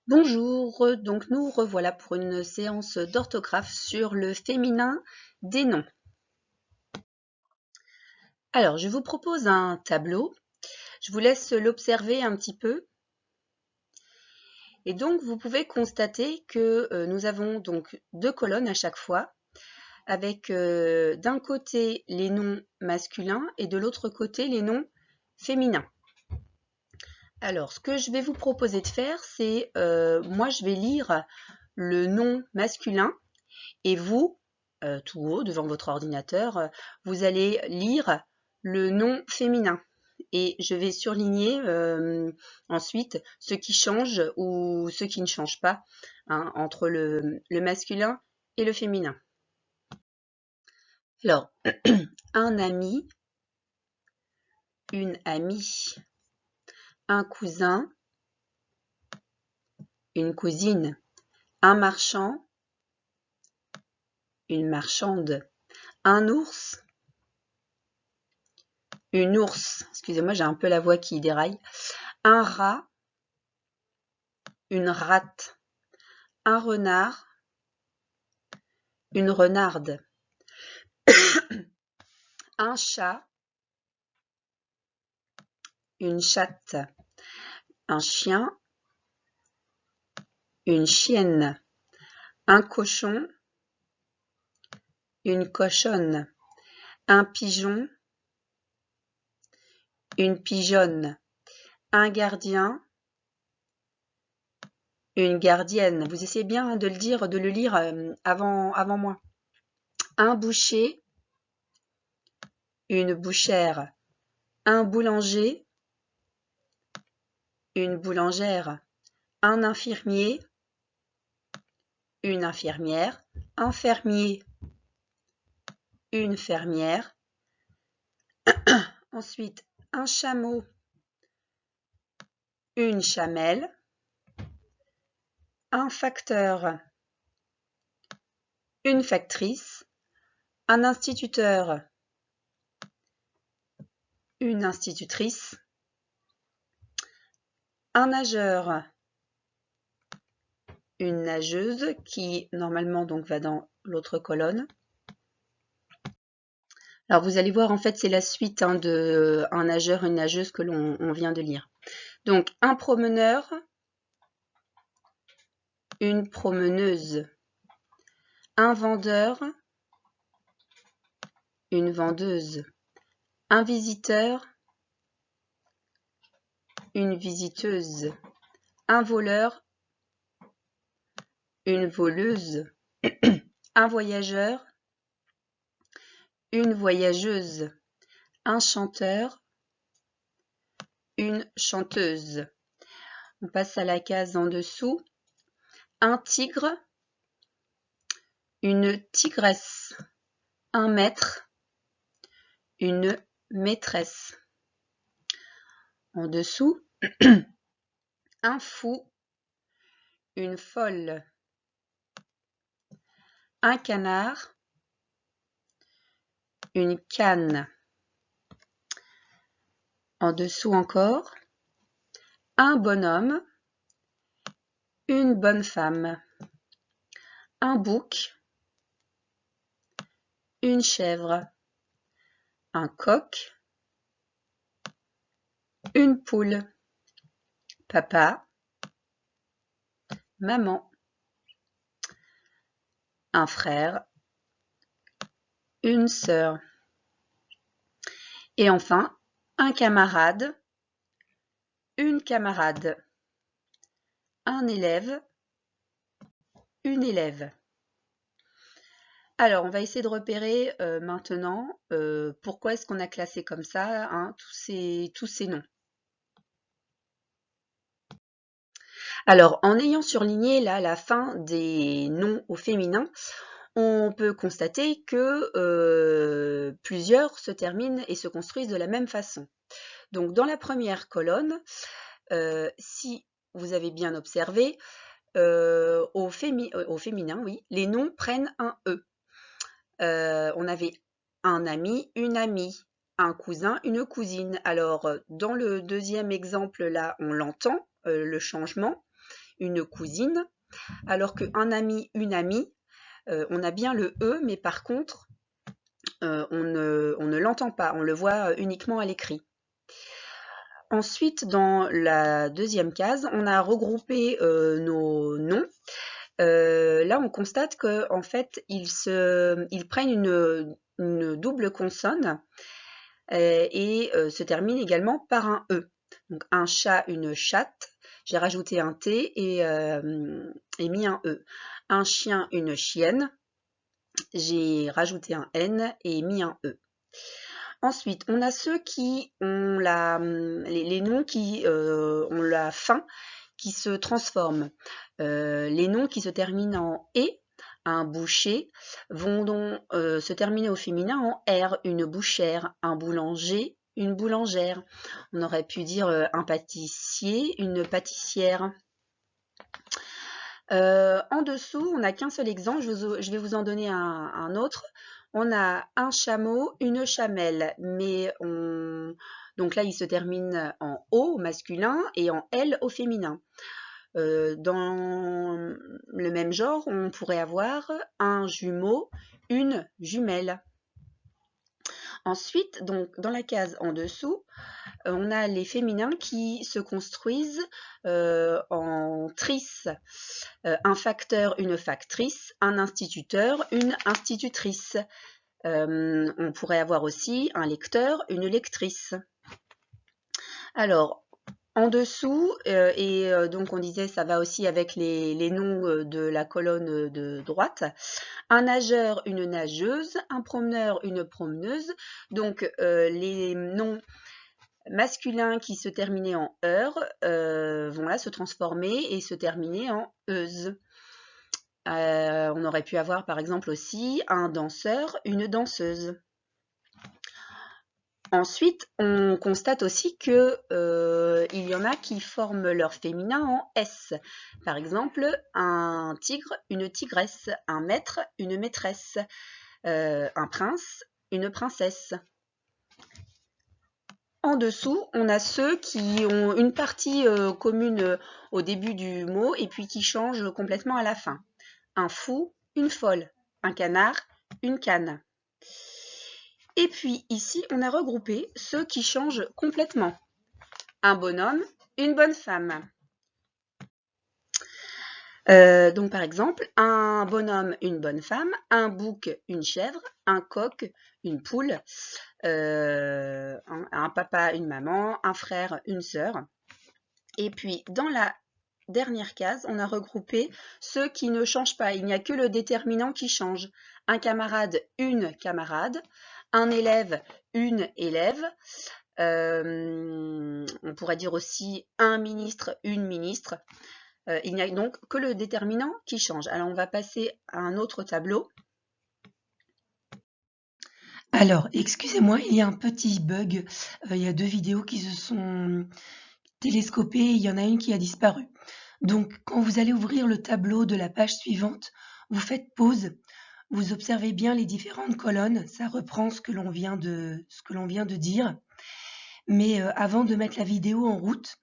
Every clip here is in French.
Bonjour, donc nous revoilà pour une séance d'orthographe sur le féminin des noms. Alors, je vous propose un tableau. Je vous laisse l'observer un petit peu. Et donc, vous pouvez constater que nous avons donc deux colonnes à chaque fois, avec d'un côté les noms masculins et de l'autre côté les noms féminins. Alors, ce que je vais vous proposer de faire, c'est, moi je vais lire le nom masculin et vous, tout haut devant votre ordinateur, vous allez lire le nom féminin et je vais surligner ensuite ce qui change ou ce qui ne change pas hein, entre le masculin et le féminin. Alors, un ami, une amie, un cousin, une cousine, un marchand, une marchande, un ours, une ours, excusez-moi, j'ai un peu la voix qui déraille, un rat, une rate, un renard, une renarde, un chat, une chatte, un chien, une chienne, un cochon, une cochonne, un pigeon, une pigeonne, un gardien, une gardienne. Vous essayez bien de le dire, de le lire avant moi. Un boucher, une bouchère, un boulanger, une boulangère, un infirmier, une infirmière, un fermier, une fermière. Ensuite, un chameau, une chamelle, un facteur, une factrice, un instituteur, une institutrice, un nageur, une nageuse qui normalement donc va dans l'autre colonne. Alors vous allez voir en fait c'est la suite hein, de un nageur, une nageuse que l'on vient de lire. Donc un promeneur, une promeneuse, un vendeur, une vendeuse, un visiteur, une visiteuse, un voleur, une voleuse, un voyageur, une voyageuse, un chanteur, une chanteuse. On passe à la case en dessous. Un tigre, une tigresse, un maître, une maîtresse. En dessous, un fou, une folle, un canard, une canne. En dessous encore, un bonhomme, une bonne femme, un bouc, une chèvre, un coq, une poule, papa, maman, un frère, une sœur. Et enfin, un camarade, une camarade, un élève, une élève. Alors, on va essayer de repérer maintenant pourquoi est-ce qu'on a classé comme ça hein, tous ces noms. Alors, en ayant surligné là la fin des noms au féminin, on peut constater que plusieurs se terminent et se construisent de la même façon. Donc, dans la première colonne, si vous avez bien observé, au féminin, oui, les noms prennent un E. On avait un ami, une amie, un cousin, une cousine. Alors, dans le deuxième exemple, là, on l'entend, le changement, une cousine, alors qu'un ami, une amie, on a bien le E, mais par contre, on ne l'entend pas, on le voit uniquement à l'écrit. Ensuite, dans la deuxième case, on a regroupé nos noms. Là, on constate qu'en fait, ils prennent une double consonne et se terminent également par un E. Donc, un chat, une chatte. J'ai rajouté un T et mis un E. Un chien, une chienne. J'ai rajouté un N et mis un E. Ensuite, on a ceux qui ont les noms qui ont la fin qui se transforment. Les noms qui se terminent en « et », un boucher, vont donc se terminer au féminin en « r », une bouchère, un boulanger, une boulangère. On aurait pu dire un pâtissier, une pâtissière. En dessous, on n'a qu'un seul exemple, je vais vous en donner un autre. On a un chameau, une chamelle, mais donc là, il se termine en O au masculin et en L au féminin. Dans le même genre, on pourrait avoir un jumeau, une jumelle. Ensuite, donc, dans la case en dessous, on a les féminins qui se construisent en trice. Un facteur, une factrice, un instituteur, une institutrice. On pourrait avoir aussi un lecteur, une lectrice. Alors, en dessous, donc on disait ça va aussi avec les noms de la colonne de droite, un nageur, une nageuse, un promeneur, une promeneuse. Donc les noms masculins qui se terminaient en heure vont là se transformer et se terminer en euse. On aurait pu avoir par exemple aussi un danseur, une danseuse. Ensuite, on constate aussi que il y en a qui forment leur féminin en S. Par exemple, un tigre, une tigresse, un maître, une maîtresse, un prince, une princesse. En dessous, on a ceux qui ont une partie commune au début du mot et puis qui changent complètement à la fin. Un fou, une folle, un canard, une canne. Et puis ici, on a regroupé ceux qui changent complètement. Un bonhomme, une bonne femme. Donc par exemple, un bonhomme, une bonne femme, un bouc, une chèvre, un coq, une poule, un papa, une maman, un frère, une sœur. Et puis dans la dernière case, on a regroupé ceux qui ne changent pas. Il n'y a que le déterminant qui change. Un camarade, une camarade, un élève, une élève. On pourrait dire aussi un ministre, une ministre. Il n'y a donc que le déterminant qui change. Alors, on va passer à un autre tableau. Alors, excusez-moi, il y a un petit bug. Il y a deux vidéos qui se sont télescopées et il y en a une qui a disparu. Donc, quand vous allez ouvrir le tableau de la page suivante, vous faites pause, vous observez bien les différentes colonnes, ça reprend ce que l'on vient de dire. Mais avant de mettre la vidéo en route,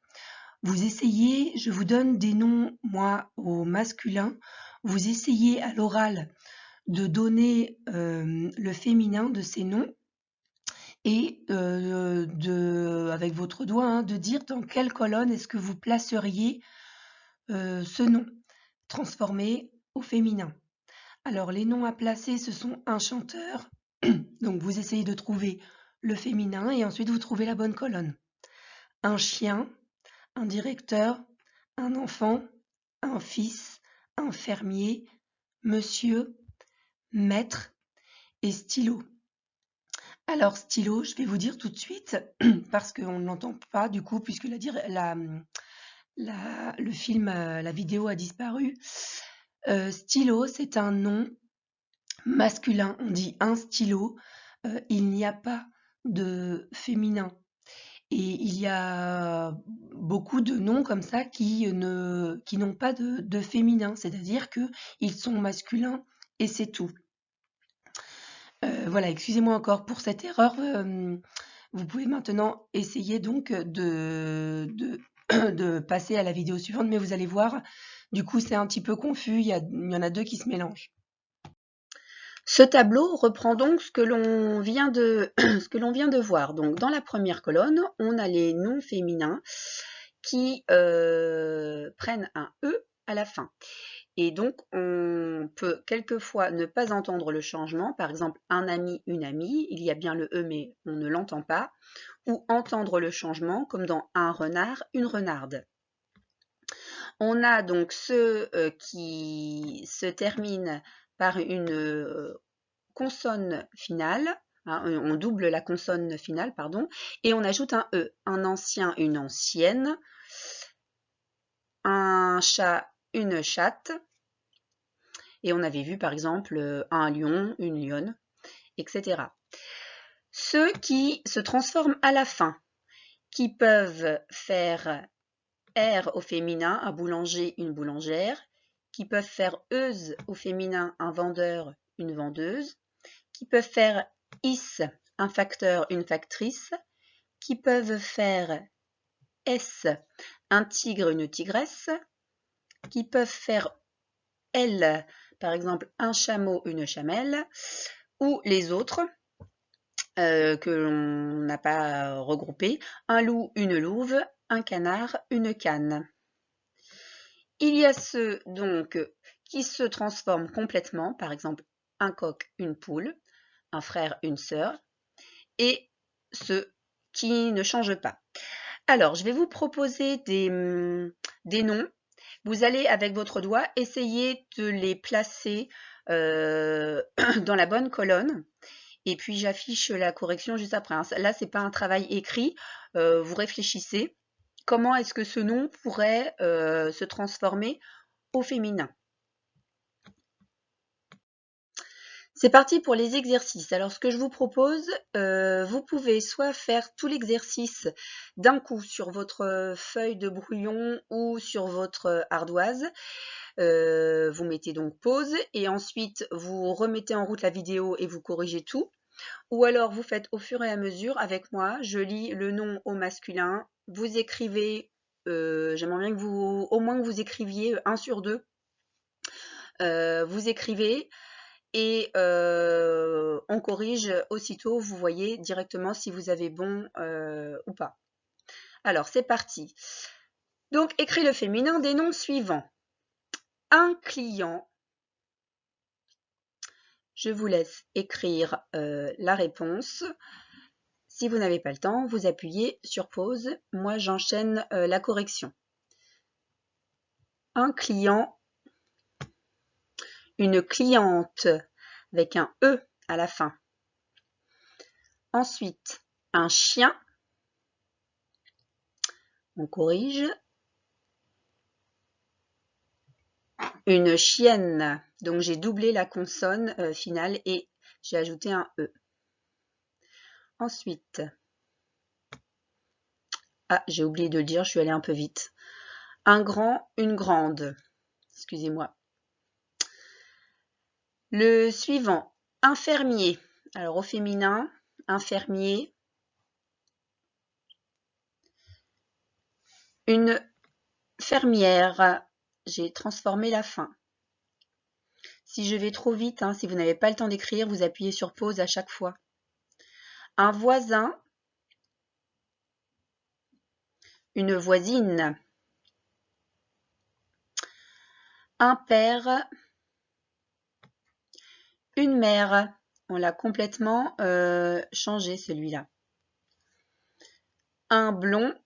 vous essayez, je vous donne des noms, moi, au masculin, vous essayez à l'oral de donner le féminin de ces noms et avec votre doigt, de dire dans quelle colonne est-ce que vous placeriez ce nom transformé au féminin. Alors, les noms à placer, ce sont un chanteur. Donc, vous essayez de trouver le féminin et ensuite vous trouvez la bonne colonne. Un chien, un directeur, un enfant, un fils, un fermier, monsieur, maître et stylo. Alors, stylo, je vais vous dire tout de suite, parce qu'on ne l'entend pas du coup, puisque le film, la vidéo a disparu. Stylo, c'est un nom masculin. On dit un stylo. Il n'y a pas de féminin. Et il y a beaucoup de noms comme ça qui n'ont pas de féminin, c'est-à-dire qu'ils sont masculins et c'est tout. Voilà, excusez-moi encore pour cette erreur. Vous pouvez maintenant essayer donc de de passer à la vidéo suivante, mais vous allez voir, du coup, c'est un petit peu confus, il y en a deux qui se mélangent. Ce tableau reprend donc ce que l'on vient de voir. Donc, dans la première colonne, on a les noms féminins qui prennent un E à la fin. Et donc, on peut quelquefois ne pas entendre le changement. Par exemple, un ami, une amie, il y a bien le E, mais on ne l'entend pas. Ou entendre le changement, comme dans un renard, une renarde. On a donc ceux qui se terminent par une consonne finale, hein, on double la consonne finale, pardon, et on ajoute un E, un ancien, une ancienne, un chat, une chatte, et on avait vu par exemple un lion, une lionne, etc. Ceux qui se transforment à la fin, qui peuvent faire R au féminin, un boulanger, une boulangère, qui peuvent faire euse au féminin, un vendeur, une vendeuse, qui peuvent faire is, un facteur, une factrice, qui peuvent faire S, un tigre, une tigresse, qui peuvent faire L, par exemple un chameau, une chamelle, ou les autres que l'on n'a pas regroupés, un loup, une louve, un canard, une canne. Il y a ceux donc qui se transforment complètement, par exemple un coq, une poule, un frère, une sœur, et ceux qui ne changent pas. Alors, je vais vous proposer des noms. Vous allez, avec votre doigt, essayer de les placer dans la bonne colonne. Et puis, j'affiche la correction juste après. Là, ce n'est pas un travail écrit. Vous réfléchissez. Comment est-ce que ce nom pourrait se transformer au féminin? C'est parti pour les exercices. Alors, ce que je vous propose, vous pouvez soit faire tout l'exercice d'un coup sur votre feuille de brouillon ou sur votre ardoise. Vous mettez donc pause et ensuite vous remettez en route la vidéo et vous corrigez tout. Ou alors vous faites au fur et à mesure avec moi. Je lis le nom au masculin. Vous écrivez, j'aimerais bien que vous, au moins que vous écriviez 1 sur 2. Vous écrivez et on corrige aussitôt, vous voyez directement si vous avez bon ou pas. Alors, c'est parti. Donc, écris le féminin des noms suivants. Un client. Je vous laisse écrire la réponse. Si vous n'avez pas le temps, vous appuyez sur pause. Moi, j'enchaîne la correction. Un client. Une cliente avec un E à la fin. Ensuite, un chien. On corrige. Une chienne. Donc, j'ai doublé la consonne finale et j'ai ajouté un E. Ensuite, j'ai oublié de le dire, je suis allée un peu vite. Un grand, une grande. Excusez-moi. Le suivant, infirmier. Alors, au féminin, infirmier. Une fermière. J'ai transformé la fin. Si je vais trop vite, si vous n'avez pas le temps d'écrire, vous appuyez sur pause à chaque fois. Un voisin. Une voisine. Un père. Une mère. On l'a complètement changé celui-là. Un blond.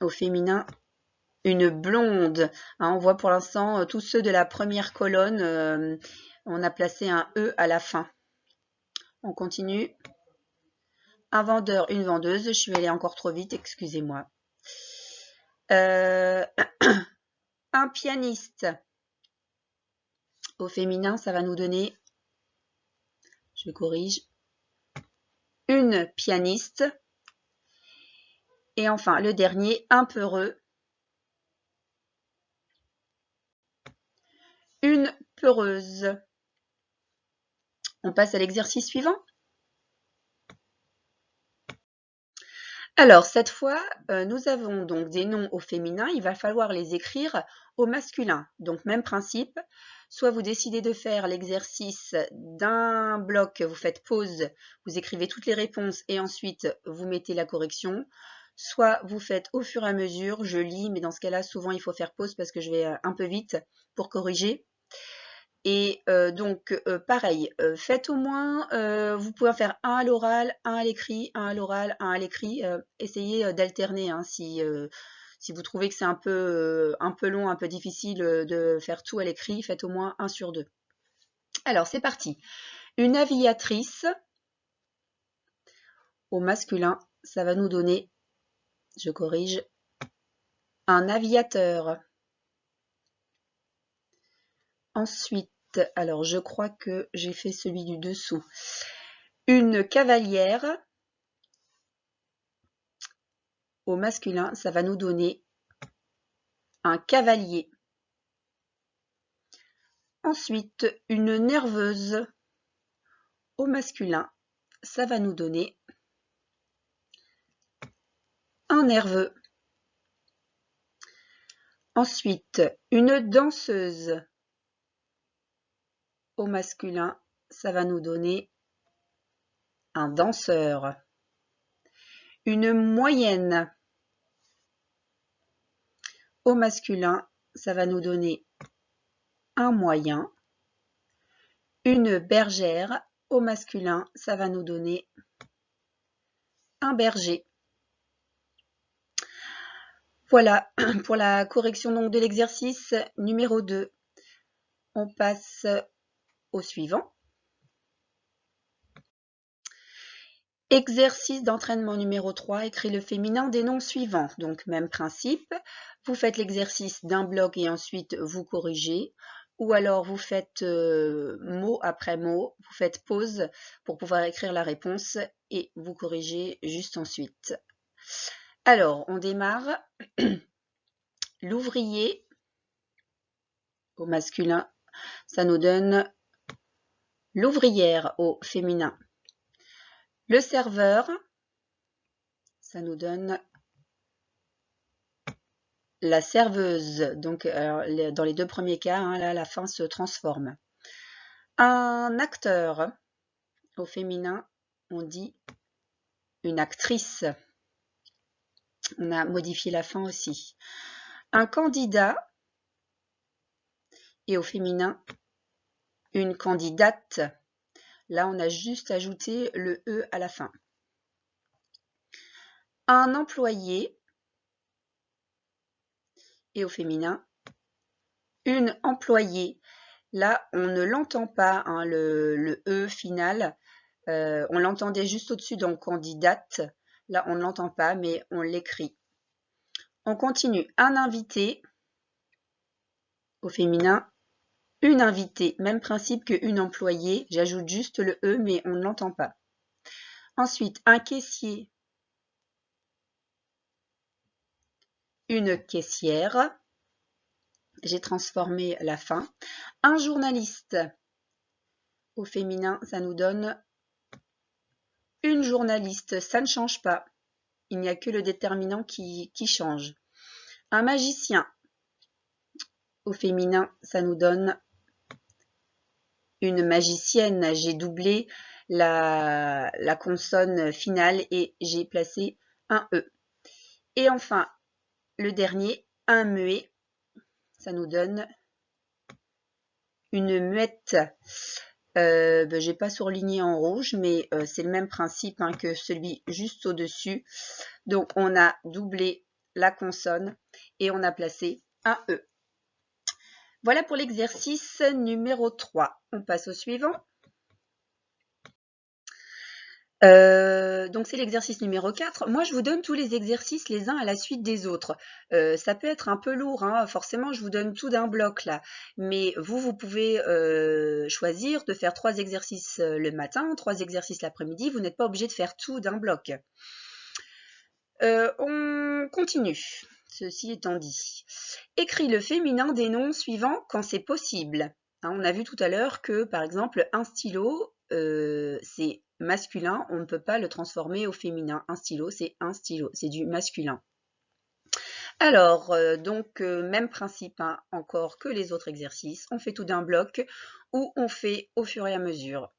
Au féminin, une blonde. On voit pour l'instant tous ceux de la première colonne. On a placé un E à la fin. On continue. Un vendeur, une vendeuse. Je suis allée encore trop vite, excusez-moi. Un pianiste. Au féminin, ça va nous donner, je corrige, une pianiste. Et enfin, le dernier, un peureux. Une peureuse. On passe à l'exercice suivant. Alors cette fois, nous avons donc des noms au féminin, il va falloir les écrire au masculin. Donc même principe, soit vous décidez de faire l'exercice d'un bloc, vous faites pause, vous écrivez toutes les réponses et ensuite vous mettez la correction, soit vous faites au fur et à mesure, je lis, mais dans ce cas-là, souvent il faut faire pause parce que je vais un peu vite pour corriger. Et donc pareil, faites au moins, vous pouvez en faire un à l'oral, un à l'écrit, un à l'oral, un à l'écrit. Essayez d'alterner hein, si vous trouvez que c'est un peu long, un peu difficile de faire tout à l'écrit, faites au moins un sur deux. Alors c'est parti. Une aviatrice, au masculin, ça va nous donner, je corrige, un aviateur. Ensuite, alors je crois que j'ai fait celui du dessous. Une cavalière, au masculin, ça va nous donner un cavalier. Ensuite, une nerveuse, au masculin, ça va nous donner un nerveux. Ensuite, une danseuse, au masculin, ça va nous donner un danseur. Une moyenne, au masculin, ça va nous donner un moyen. Une bergère, au masculin, ça va nous donner un berger. Voilà pour la correction donc de l'exercice numéro 2. On passe au suivant. Exercice d'entraînement numéro 3, écrit le féminin des noms suivants. Donc même principe, vous faites l'exercice d'un bloc et ensuite vous corrigez. Ou alors vous faites mot après mot, vous faites pause pour pouvoir écrire la réponse et vous corrigez juste ensuite. Alors, on démarre. L'ouvrier, au masculin, ça nous donne l'ouvrière au féminin. Le serveur, ça nous donne la serveuse. Donc, dans les deux premiers cas, hein, là, la fin se transforme. Un acteur, au féminin, on dit une actrice. On a modifié la fin aussi. Un candidat, et au féminin, une candidate. Là, on a juste ajouté le « e » à la fin. Un employé, et au féminin, une employée. Là, on ne l'entend pas, hein, le « e » final. On l'entendait juste au-dessus dans candidate. Là, on ne l'entend pas, mais on l'écrit. On continue. Un invité, au féminin, une invitée. Même principe qu'une employée. J'ajoute juste le « e », mais on ne l'entend pas. Ensuite, un caissier, une caissière. J'ai transformé la fin. Un journaliste, au féminin, ça nous donne une journaliste. Ça ne change pas. Il n'y a que le déterminant qui change. Un magicien, au féminin, ça nous donne une magicienne. J'ai doublé la consonne finale et j'ai placé un E. Et enfin, le dernier, un muet, ça nous donne une muette. J'ai pas surligné en rouge, mais c'est le même principe hein, que celui juste au-dessus. Donc, on a doublé la consonne et on a placé un E. Voilà pour l'exercice numéro 3. On passe au suivant. Donc c'est l'exercice numéro 4. Moi, je vous donne tous les exercices les uns à la suite des autres. Ça peut être un peu lourd, hein. Forcément, je vous donne tout d'un bloc là. Mais vous pouvez choisir de faire 3 exercices le matin, 3 exercices l'après-midi. Vous n'êtes pas obligé de faire tout d'un bloc. On continue, ceci étant dit. Écris le féminin des noms suivants quand c'est possible. Hein, on a vu tout à l'heure que, par exemple, un stylo, c'est masculin, on ne peut pas le transformer au féminin. Un stylo, c'est un stylo, c'est du masculin. Alors, donc, même principe, hein, encore que les autres exercices. On fait tout d'un bloc ou on fait au fur et à mesure.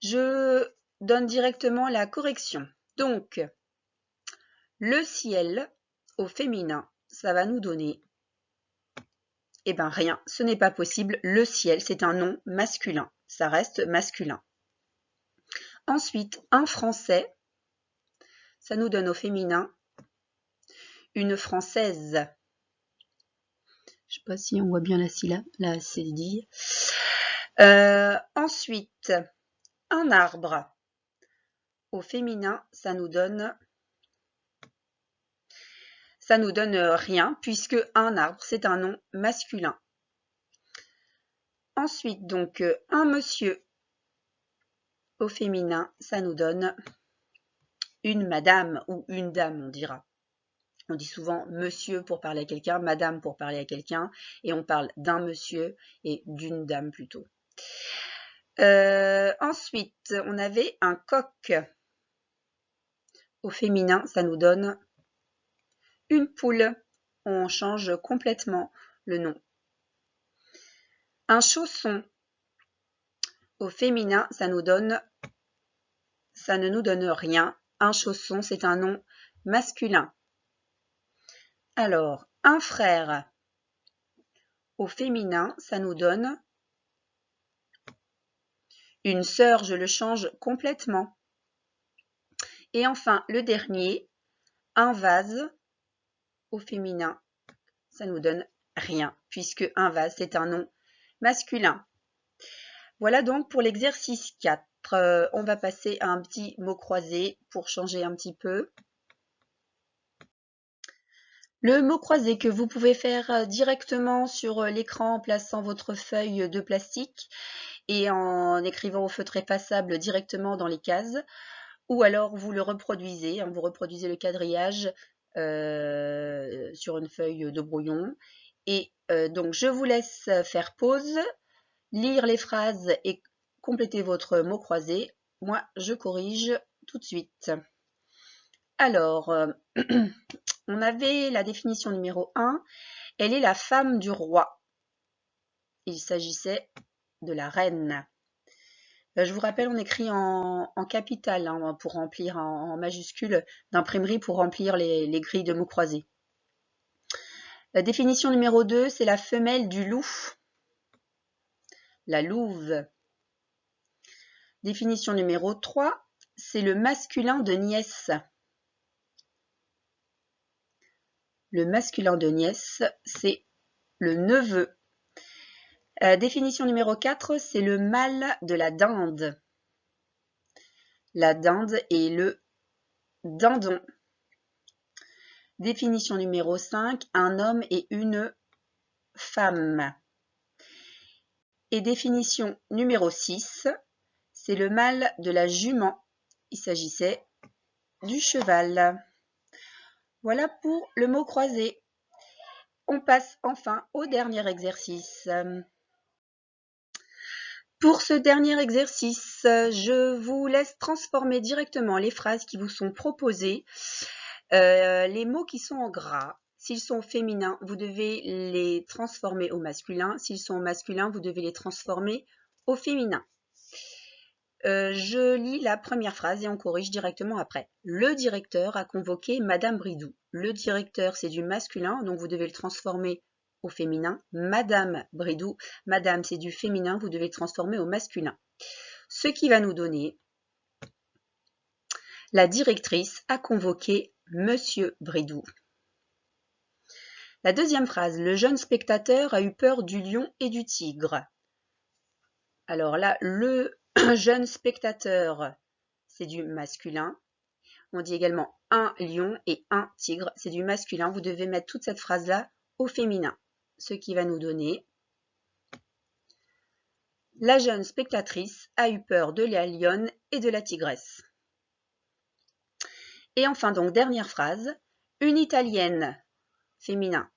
Je donne directement la correction. Donc, le ciel au féminin, ça va nous donner, eh bien rien, ce n'est pas possible. Le ciel, c'est un nom masculin, ça reste masculin. Ensuite, un français, ça nous donne au féminin une française. Je ne sais pas si on voit bien la syllabe, la cédille. Ensuite, un arbre. Au féminin, ça nous donne rien, puisque un arbre, c'est un nom masculin. Ensuite, donc, un monsieur. Au féminin, ça nous donne une madame ou une dame, on dira. On dit souvent monsieur pour parler à quelqu'un, madame pour parler à quelqu'un, et on parle d'un monsieur et d'une dame plutôt. Ensuite, on avait un coq. Au féminin, ça nous donne une poule. On change complètement le nom. Un chausson. Au féminin, ça ne nous donne rien. Un chausson, c'est un nom masculin. Alors, un frère. Au féminin, ça nous donne une sœur, je le change complètement. Et enfin, le dernier, un vase. Au féminin, ça nous donne rien, puisque un vase, c'est un nom masculin. Voilà donc pour l'exercice 4. On va passer à un petit mot croisé pour changer un petit peu. Le mot croisé que vous pouvez faire directement sur l'écran en plaçant votre feuille de plastique et en écrivant au feutre effaçable directement dans les cases, ou alors vous le reproduisez, vous reproduisez le quadrillage sur une feuille de brouillon. Et donc je vous laisse faire pause, lire les phrases et compléter votre mot croisé. Moi, je corrige tout de suite. Alors, on avait la définition numéro 1. Elle est la femme du roi. Il s'agissait de la reine. Je vous rappelle, on écrit en capital pour remplir, en majuscule d'imprimerie pour remplir les grilles de mots croisés. La définition numéro 2, c'est la femelle du loup. La louve. Définition numéro 3, c'est le masculin de nièce. Le masculin de nièce, c'est le neveu. Définition numéro 4, c'est le mâle de la dinde. La dinde est le dindon. Définition numéro 5, un homme et une femme. Et définition numéro 6, c'est le mâle de la jument. Il s'agissait du cheval. Voilà pour le mot croisé. On passe enfin au dernier exercice. Pour ce dernier exercice, je vous laisse transformer directement les phrases qui vous sont proposées. Les mots qui sont en gras, s'ils sont féminins, vous devez les transformer au masculin. S'ils sont au masculin, vous devez les transformer au féminin. Je lis la première phrase et on corrige directement après. Le directeur a convoqué Madame Bridou. Le directeur, c'est du masculin, donc vous devez le transformer au féminin. Madame Bridou, Madame, c'est du féminin, vous devez le transformer au masculin. Ce qui va nous donner la directrice a convoqué Monsieur Bridou. La deuxième phrase, le jeune spectateur a eu peur du lion et du tigre. Alors là, le jeune spectateur, c'est du masculin. On dit également un lion et un tigre, c'est du masculin. Vous devez mettre toute cette phrase-là au féminin. Ce qui va nous donner la jeune spectatrice a eu peur de la lionne et de la tigresse. Et enfin, donc, dernière phrase, une italienne, féminin,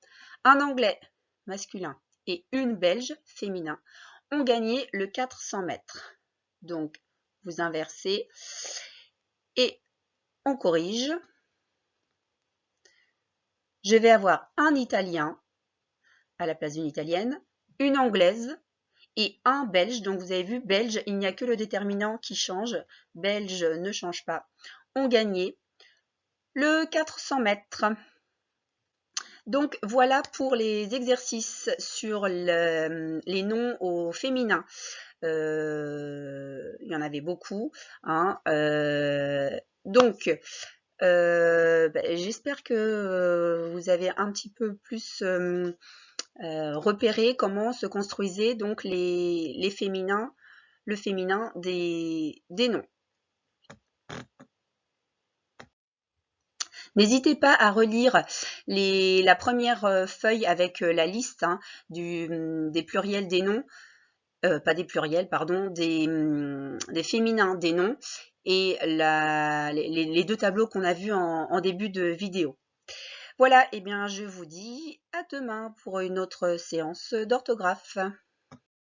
un anglais, masculin, et une belge, féminin, ont gagné le 400 mètres. Donc, vous inversez et on corrige. Je vais avoir un italien à la place d'une italienne, une anglaise et un belge. Donc, vous avez vu, belge, il n'y a que le déterminant qui change. Belge ne change pas. On gagnait le 400 mètres. Donc, voilà pour les exercices sur les noms au féminin. Il y en avait beaucoup. Hein. Donc, j'espère que vous avez un petit peu plus repéré comment se construisaient donc les féminins, le féminin des noms. N'hésitez pas à relire la première feuille avec la liste hein, des pluriels des noms, pas des pluriels, pardon, des féminins des noms et les deux tableaux qu'on a vus en début de vidéo. Voilà, et bien je vous dis à demain pour une autre séance d'orthographe.